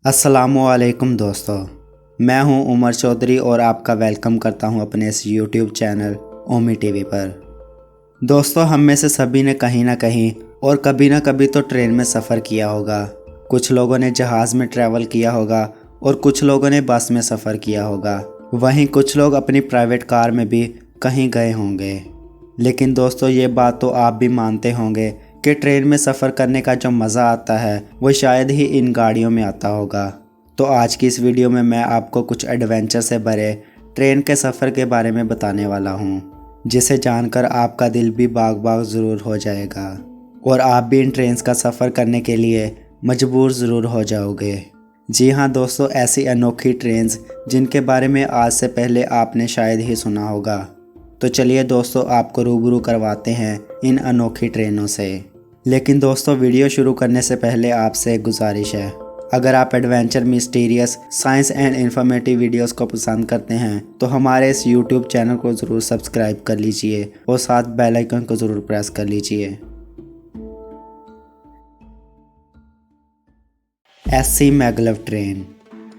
अस्सलामुअलैकुम दोस्तों, मैं हूं उमर चौधरी और आपका वेलकम करता हूं अपने इस यूट्यूब चैनल ओमी टीवी पर। दोस्तों, हम में से सभी ने कहीं ना कहीं और कभी ना कभी तो ट्रेन में सफ़र किया होगा। कुछ लोगों ने जहाज़ में ट्रैवल किया होगा और कुछ लोगों ने बस में सफ़र किया होगा। वहीं कुछ लोग अपनी प्राइवेट कार में भी कहीं गए होंगे। लेकिन दोस्तों, ये बात तो आप भी मानते होंगे कि ट्रेन में सफ़र करने का जो मज़ा आता है वो शायद ही इन गाड़ियों में आता होगा। तो आज की इस वीडियो में मैं आपको कुछ एडवेंचर से भरे ट्रेन के सफ़र के बारे में बताने वाला हूँ, जिसे जानकर आपका दिल भी बाग बाग ज़रूर हो जाएगा और आप भी इन ट्रेन का सफ़र करने के लिए मजबूर ज़रूर हो जाओगे। जी हाँ दोस्तों, ऐसी अनोखी ट्रेन्स जिनके बारे में आज से पहले आपने शायद ही सुना होगा। तो चलिए दोस्तों, आपको रूबरू करवाते हैं इन अनोखी ट्रेनों से। लेकिन दोस्तों, वीडियो शुरू करने से पहले आपसे एक गुजारिश है, अगर आप adventure, mysterious, science and informative videos को पसंद करते हैं तो हमारे इस यूट्यूब चैनल को ज़रूर सब्सक्राइब कर लीजिए और साथ बेल आइकन को ज़रूर प्रेस कर लीजिए। SC maglev train.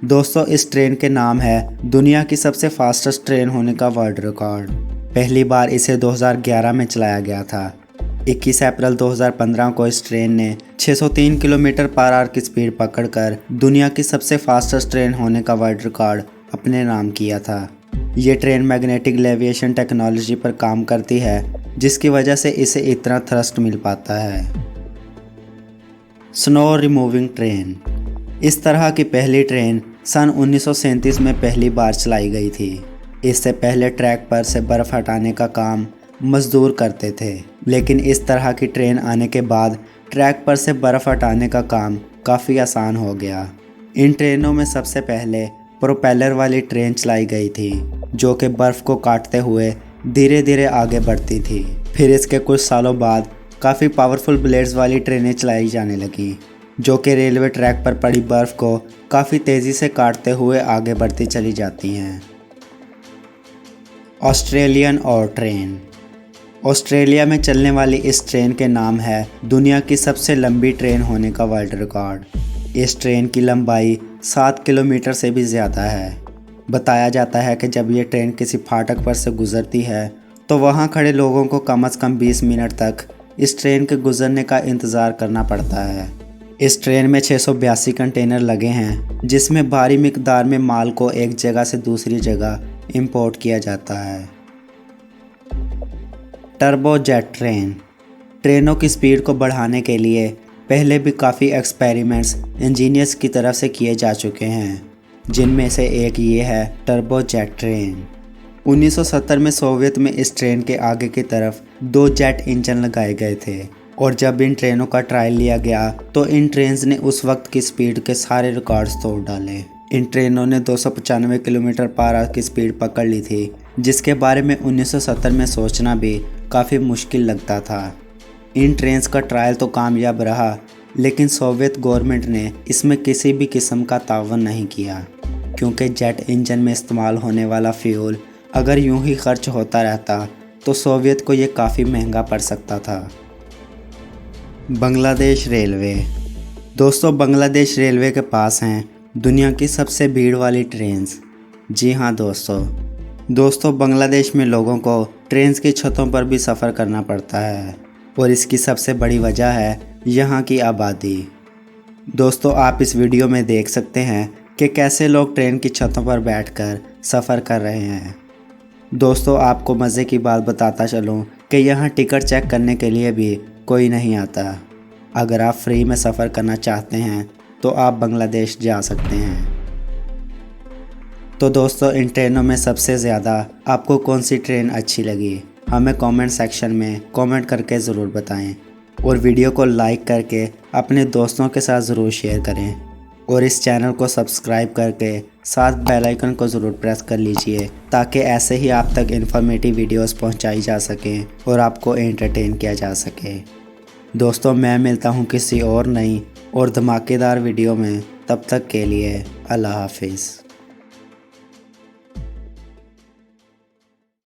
दोस्तों, इस ट्रेन के नाम है दुनिया की सबसे फास्टेस्ट ट्रेन होने का वर्ल्ड रिकॉर्ड। पहली बार इसे 2011 में चलाया गया था। 21 अप्रैल 2015 को इस ट्रेन ने 603 किलोमीटर पर आवर की स्पीड पकड़कर दुनिया की सबसे फास्टेस्ट ट्रेन होने का वर्ल्ड रिकॉर्ड अपने नाम किया था। ये ट्रेन मैग्नेटिक लेविएशन टेक्नोलॉजी पर काम करती है, जिसकी वजह से इसे इतना थ्रस्ट मिल पाता है। Snow removing train. इस तरह की पहली ट्रेन सन 1937 में पहली बार चलाई गई थी। इससे पहले ट्रैक पर से बर्फ़ हटाने का काम मजदूर करते थे, लेकिन इस तरह की ट्रेन आने के बाद ट्रैक पर से बर्फ़ हटाने का काम काफ़ी आसान हो गया। इन ट्रेनों में सबसे पहले प्रोपेलर वाली ट्रेन चलाई गई थी, जो कि बर्फ़ को काटते हुए धीरे धीरे आगे बढ़ती थी। फिर इसके कुछ सालों बाद काफ़ी पावरफुल ब्लेड्स वाली ट्रेनें चलाई जाने लगी, जो कि रेलवे ट्रैक पर पड़ी बर्फ़ को काफ़ी तेज़ी से काटते हुए आगे बढ़ती चली जाती हैं। ऑस्ट्रेलियन और ट्रेन। ऑस्ट्रेलिया में चलने वाली इस ट्रेन के नाम है दुनिया की सबसे लंबी ट्रेन होने का वर्ल्ड रिकॉर्ड। इस ट्रेन की लंबाई 7 किलोमीटर से भी ज़्यादा है। बताया जाता है कि जब ये ट्रेन किसी फाटक पर से गुजरती है तो वहाँ खड़े लोगों को कम से कम 20 मिनट तक इस ट्रेन के गुजरने का इंतज़ार करना पड़ता है। इस ट्रेन में 682 कंटेनर लगे हैं, जिसमें भारी मिकदार में माल को एक जगह से दूसरी जगह इंपोर्ट किया जाता है। Turbo jet train. ट्रेनों की स्पीड को बढ़ाने के लिए पहले भी काफ़ी एक्सपेरिमेंट्स इंजीनियर्स की तरफ से किए जा चुके हैं, जिनमें से एक ये है टर्बो जेट ट्रेन। 1970 में सोवियत में इस ट्रेन के आगे की तरफ 2 जेट इंजन लगाए गए थे, और जब इन ट्रेनों का ट्रायल लिया गया तो इन ट्रेन्स ने उस वक्त की स्पीड के सारे रिकॉर्ड्स तोड़ डाले। इन ट्रेनों ने 295 किलोमीटर पर आवर की स्पीड पकड़ ली थी, जिसके बारे में 1970 में सोचना भी काफ़ी मुश्किल लगता था। इन ट्रेन्स का ट्रायल तो कामयाब रहा, लेकिन सोवियत गवर्नमेंट ने इसमें किसी भी किस्म का तावन नहीं किया, क्योंकि जेट इंजन में इस्तेमाल होने वाला फ्यूल अगर यूं ही खर्च होता रहता तो सोवियत को ये काफ़ी महंगा पड़ सकता था। बांग्लादेश रेलवे। दोस्तों, बांग्लादेश रेलवे के पास हैं दुनिया की सबसे भीड़ वाली ट्रेन्स। जी हाँ दोस्तों, बांग्लादेश में लोगों को ट्रेन्स की छतों पर भी सफ़र करना पड़ता है, और इसकी सबसे बड़ी वजह है यहाँ की आबादी। दोस्तों, आप इस वीडियो में देख सकते हैं कि कैसे लोग ट्रेन की छतों पर बैठकर सफ़र कर रहे हैं। दोस्तों, आपको मज़े की बात बताता चलूँ कि यहाँ टिकट चेक करने के लिए भी कोई नहीं आता। अगर आप फ्री में सफ़र करना चाहते हैं तो आप बांग्लादेश जा सकते हैं। तो दोस्तों, इन ट्रेनों में सबसे ज़्यादा आपको कौन सी ट्रेन अच्छी लगी, हमें कमेंट सेक्शन में कमेंट करके ज़रूर बताएं, और वीडियो को लाइक करके अपने दोस्तों के साथ ज़रूर शेयर करें, और इस चैनल को सब्सक्राइब करके साथ बेल आइकन को ज़रूर प्रेस कर लीजिए, ताकि ऐसे ही आप तक इन्फॉर्मेटिव वीडियोस पहुंचाई जा सकें और आपको एंटरटेन किया जा सके। दोस्तों, मैं मिलता हूं किसी और नई और धमाकेदार वीडियो में। तब तक के लिए अल्लाह हाफिज़।